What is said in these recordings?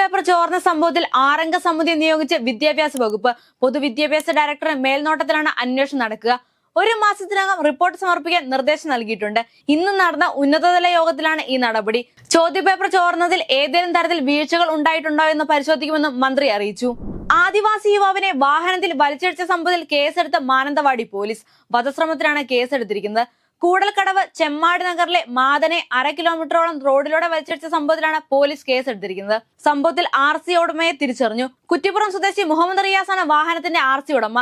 ചോദ്യപേപ്പർ ചോർന്ന സംഭവത്തിൽ 6 അംഗ സമിതി നിയോഗിച്ച് വിദ്യാഭ്യാസ വകുപ്പ്. പൊതുവിദ്യാഭ്യാസ ഡയറക്ടറുടെ മേൽനോട്ടത്തിലാണ് അന്വേഷണം നടക്കുക. 1 മാസത്തിനകം റിപ്പോർട്ട് സമർപ്പിക്കാൻ നിർദ്ദേശം നൽകിയിട്ടുണ്ട്. ഇന്ന് നടന്ന ഉന്നതതല യോഗത്തിലാണ് ഈ നടപടി. ചോദ്യപേപ്പർ ചോർന്നതിൽ ഏതെങ്കിലും തരത്തിൽ വീഴ്ചകൾ ഉണ്ടായിട്ടുണ്ടോ എന്ന് പരിശോധിക്കുമെന്നും മന്ത്രി അറിയിച്ചു. ആദിവാസി യുവാവിനെ വാഹനത്തിൽ വലിച്ചിഴച്ച സംഭവത്തിൽ കേസെടുത്ത മാനന്തവാടി പോലീസ്. വധശ്രമത്തിലാണ് കേസെടുത്തിരിക്കുന്നത്. കൂടൽക്കടവ് ചെമ്മാട് നഗറിലെ മാതനെ 1/2 കിലോമീറ്ററോളം റോഡിലൂടെ വലിച്ചിഴച്ച സംഭവത്തിലാണ് പോലീസ് കേസെടുത്തിരിക്കുന്നത്. സംഭവത്തിൽ RC ഉടമയെ തിരിച്ചറിഞ്ഞു. കുറ്റിപ്പുറം സ്വദേശി മുഹമ്മദ് റിയാസാണ് വാഹനത്തിന്റെ RC ഉടമ.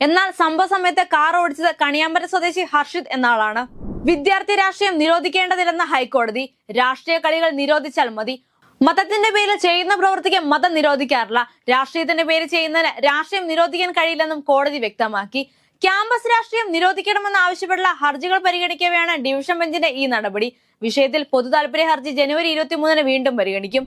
എന്നാൽ സംഭവ സമയത്ത് കാർ ഓടിച്ചത് കണിയാമ്പറ്റ സ്വദേശി ഹർഷിത് എന്ന ആളാണ്. വിദ്യാർത്ഥി രാഷ്ട്രീയം നിരോധിക്കേണ്ടതില്ലെന്ന ഹൈക്കോടതി. രാഷ്ട്രീയ കളികൾ നിരോധിച്ചാൽ മതി. മതത്തിന്റെ പേരിൽ ചെയ്യുന്ന പ്രവൃത്തിക്ക് മതം നിരോധിക്കാറില്ല. രാഷ്ട്രീയത്തിന്റെ പേര് ചെയ്യുന്നതിന് രാഷ്ട്രീയം നിരോധിക്കാൻ കഴിയില്ലെന്നും കോടതി വ്യക്തമാക്കി. ക്യാമ്പസ് രാഷ്ട്രീയം നിരോധിക്കണമെന്ന് ആവശ്യപ്പെട്ടുള്ള ഹർജികൾ പരിഗണിക്കവെയാണ് ഡിവിഷൻ ബെഞ്ചിന്റെ ഈ നടപടി. വിഷയത്തിൽ പൊതുതാൽപര്യ ഹർജി ജനുവരി 23-ന് വീണ്ടും പരിഗണിക്കും.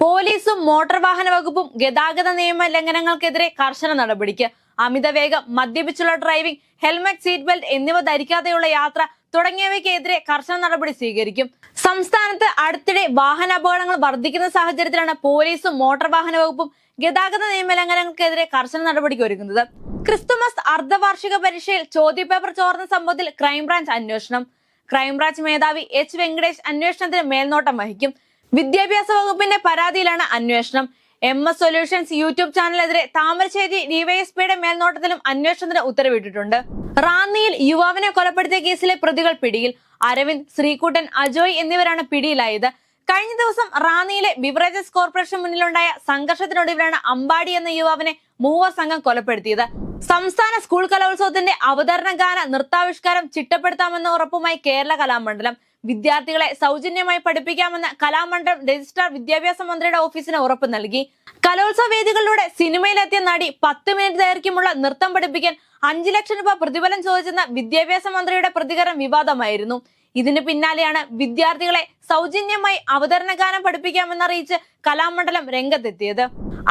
പോലീസും മോട്ടോർ വാഹന വകുപ്പും ഗതാഗത നിയമ ലംഘനങ്ങൾക്കെതിരെ കർശന നടപടിക്ക്. അമിതവേഗം, മദ്യപിച്ചുള്ള ഡ്രൈവിംഗ്, ഹെൽമറ്റ്, സീറ്റ് ബെൽറ്റ് എന്നിവ ധരിക്കാതെയുള്ള യാത്ര തുടങ്ങിയവയ്ക്കെതിരെ കർശന നടപടി സ്വീകരിക്കും. സംസ്ഥാനത്ത് അടുത്തിടെ വാഹനാപകടങ്ങൾ വർദ്ധിക്കുന്ന സാഹചര്യത്തിലാണ് പോലീസും മോട്ടോർ വാഹന വകുപ്പും ഗതാഗത നിയമ ലംഘനങ്ങൾക്കെതിരെ കർശന നടപടിക്ക് ഒരുങ്ങുന്നത്. ക്രിസ്തുമസ് അർദ്ധവാർഷിക പരീക്ഷയിൽ ചോദ്യപേപ്പർ ചോർന്ന സംഭവത്തിൽ ക്രൈംബ്രാഞ്ച് അന്വേഷണം. ക്രൈംബ്രാഞ്ച് മേധാവി H. വെങ്കടേഷ് അന്വേഷണത്തിന് മേൽനോട്ടം വഹിക്കും. വിദ്യാഭ്യാസ വകുപ്പിന്റെ പരാതിയിലാണ് അന്വേഷണം. MS സൊല്യൂഷൻസ് യൂട്യൂബ് ചാനലിനെതിരെ താമരശ്ശേരി ഡിവൈഎസ്പിയുടെ മേൽനോട്ടത്തിലും അന്വേഷണത്തിന് ഉത്തരവിട്ടിട്ടുണ്ട്. റാന്നിയിൽ യുവാവിനെ കൊലപ്പെടുത്തിയ കേസിലെ പ്രതികൾ പിടിയിൽ. അരവിന്ദ്, ശ്രീകുട്ടൻ, അജോയ് എന്നിവരാണ് പിടിയിലായത്. കഴിഞ്ഞ ദിവസം റാന്നിയിലെ ബിവറേജസ് കോർപ്പറേഷൻ മുന്നിലുണ്ടായ സംഘർഷത്തിനൊടുവിലാണ് അമ്പാടി എന്ന യുവാവിനെ മൂവർ സംഘം കൊലപ്പെടുത്തിയത്. സംസ്ഥാന സ്കൂൾ കലോത്സവത്തിന്റെ അവതരണ ഗാന നൃത്താവിഷ്കാരം ചിട്ടപ്പെടുത്താമെന്ന ഉറപ്പുമായി കേരള കലാമണ്ഡലം. വിദ്യാർത്ഥികളെ സൗജന്യമായി പഠിപ്പിക്കാമെന്ന് കലാമണ്ഡലം രജിസ്ട്രാർ വിദ്യാഭ്യാസ മന്ത്രിയുടെ ഓഫീസിന് ഉറപ്പ് നൽകി. കലോത്സവ വേദികളിലൂടെ സിനിമയിലെത്തിയ നടി 10 മിനിറ്റ് ദൈർഘ്യമുള്ള നൃത്തം പഠിപ്പിക്കാൻ 5 ലക്ഷം രൂപ പ്രതിഫലം ചോദിച്ചെന്ന വിദ്യാഭ്യാസ മന്ത്രിയുടെ പ്രതികരണം വിവാദമായിരുന്നു. ഇതിന് പിന്നാലെയാണ് വിദ്യാർത്ഥികളെ സൗജന്യമായി അവതരണ ഗാനം പഠിപ്പിക്കാമെന്നറിയിച്ച് കലാമണ്ഡലം രംഗത്തെത്തിയത്.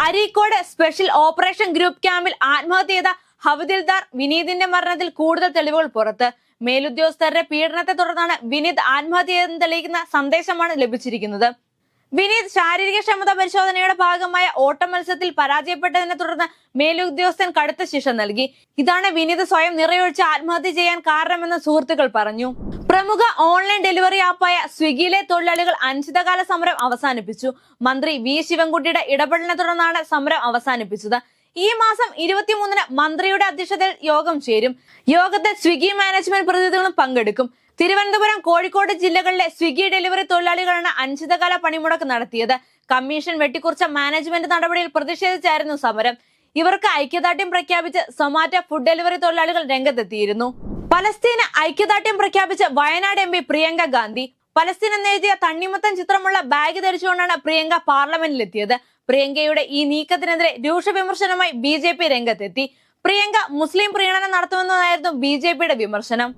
അരീക്കോട് സ്പെഷ്യൽ ഓപ്പറേഷൻ ഗ്രൂപ്പ് ക്യാമ്പിൽ ആത്മഹത്യ ചെയ്ത ഹവദിൽദാർ വിനീതിന്റെ മരണത്തിൽ കൂടുതൽ തെളിവുകൾ പുറത്ത്. മേലുദ്യോഗസ്ഥരുടെ പീഡനത്തെ തുടർന്നാണ് വിനീത് ആത്മഹത്യ ചെയ്തെന്ന് തെളിയിക്കുന്ന സന്ദേശമാണ് ലഭിച്ചിരിക്കുന്നത്. വിനീത് ശാരീരിക ക്ഷമത പരിശോധനയുടെ ഭാഗമായ ഓട്ട മത്സരത്തിൽ പരാജയപ്പെട്ടതിനെ തുടർന്ന് മേലുദ്യോഗസ്ഥൻ കടുത്ത ശിക്ഷ നൽകി. ഇതാണ് വിനീത് സ്വയം നിറയൊഴിച്ച് ആത്മഹത്യ ചെയ്യാൻ കാരണമെന്ന് സുഹൃത്തുക്കൾ പറഞ്ഞു. പ്രമുഖ ഓൺലൈൻ ഡെലിവറി ആപ്പായ സ്വിഗ്ഗിയിലെ തൊഴിലാളികൾ അനിശ്ചിതകാല സമരം അവസാനിപ്പിച്ചു. മന്ത്രി V. ശിവൻകുട്ടിയുടെ ഇടപെടലിനെ തുടർന്നാണ് സമരം അവസാനിപ്പിച്ചത്. ഈ മാസം 23-ന് മന്ത്രിയുടെ അധ്യക്ഷതയിൽ യോഗം ചേരും. യോഗത്തിൽ സ്വിഗ്ഗി മാനേജ്മെന്റ് പ്രതിനിധികളും പങ്കെടുക്കും. തിരുവനന്തപുരം, കോഴിക്കോട് ജില്ലകളിലെ സ്വിഗ്ഗി ഡെലിവറി തൊഴിലാളികളാണ് അനിശ്ചിതകാല പണിമുടക്ക് നടത്തിയത്. കമ്മീഷൻ വെട്ടിക്കുറച്ച മാനേജ്മെന്റ് നടപടിയിൽ പ്രതിഷേധിച്ചായിരുന്നു സമരം. ഇവർക്ക് ഐക്യദാർഢ്യം പ്രഖ്യാപിച്ച് സൊമാറ്റോ ഫുഡ് ഡെലിവറി തൊഴിലാളികൾ രംഗത്തെത്തിയിരുന്നു. പലസ്തീന് ഐക്യദാർഢ്യം പ്രഖ്യാപിച്ച വയനാട് MP പ്രിയങ്ക ഗാന്ധി. പലസ്തീൻ എന്നെഴുതിയ തണ്ണിമത്തൻ ചിത്രമുള്ള ബാഗ് ധരിച്ചുകൊണ്ടാണ് പ്രിയങ്ക പാർലമെന്റിലെത്തിയത്. പ്രിയങ്കയുടെ ഈ നീക്കത്തിനെതിരെ രൂക്ഷ വിമർശനവുമായി BJP രംഗത്തെത്തി. പ്രിയങ്ക മുസ്ലിം പ്രീണനം നടത്തുമെന്നതായിരുന്നു BJPയുടെ വിമർശനം.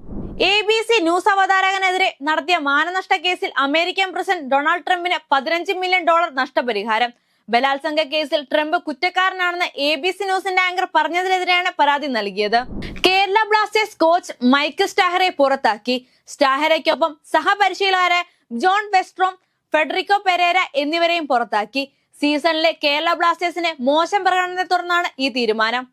ABC ന്യൂസ് അവതാരകനെതിരെ നടത്തിയ മാനനഷ്ട കേസിൽ അമേരിക്കൻ പ്രസിഡന്റ് ഡൊണാൾഡ് ട്രംപിന് $15 മില്യൺ നഷ്ടപരിഹാരം. ബലാത്സംഗ കേസിൽ ട്രംപ് കുറ്റക്കാരനാണെന്ന് ABC ന്യൂസിന്റെ ആങ്കർ പറഞ്ഞതിനെതിരെയാണ് പരാതി നൽകിയത്. കേരള ബ്ലാസ്റ്റേഴ്സ് കോച്ച് മൈക്ക് സ്റ്റാഹറെ പുറത്താക്കി. സ്റ്റാഹറയ്ക്കൊപ്പം സഹപരിശീലകരായ ജോൺ വെസ്ട്രോം, ഫെഡറിക്കോ പെരേര എന്നിവരെയും പുറത്താക്കി. സീസണിലെ കേരള ബ്ലാസ്റ്റേഴ്സിന് മോശം പ്രകടനത്തെ തുടർന്നാണ് ഈ തീരുമാനം.